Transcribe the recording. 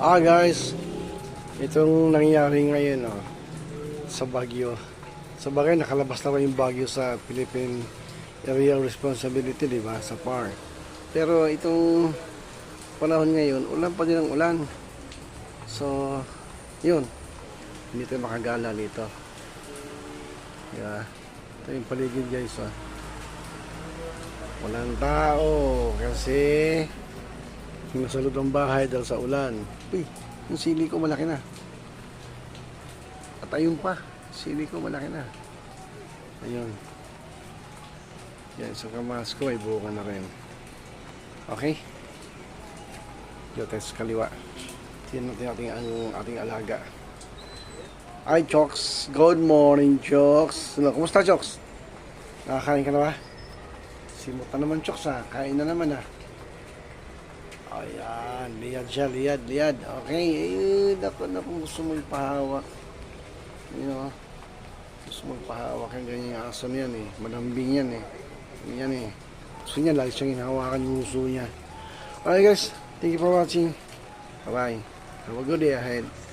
Guys, itong nangyayari ngayon sa Baguio. Sa bagay, nakalabas na yung Baguio sa Philippine Area of Responsibility, di ba? Sa PAR. Pero itong panahon ngayon, ulan pa din ang ulan. So, yun. Hindi tayo makagala dito. Yeah. Ito yung paligid guys. Walang tao kasi nasa loob ng bahay dahil sa ulan. Uy, yung sili ko malaki na. At ayun pa, sili ko malaki na. Ayun. Yan, sa kamas ko ay buka na rin. Okay? Dito tayo sa kaliwa. Tingnan natin ating alaga. Ay, Choks. Good morning, Choks. Kumusta, Choks? Nakakain ka na ba? Simot na naman, Choks, ha? Kain na naman, ha? Ayan, liyad siya, liyad. Okay, ayun, ako gusto mo ipahawak. You know, gusto mo ipahawak yung ganyan yung aso niyan eh. Malambing yan eh. Yan eh. Gusto niya, lagi siyang hinahawakan yung uso niya. Okay guys, thank you for watching. Bye-bye. Have a good day ahead.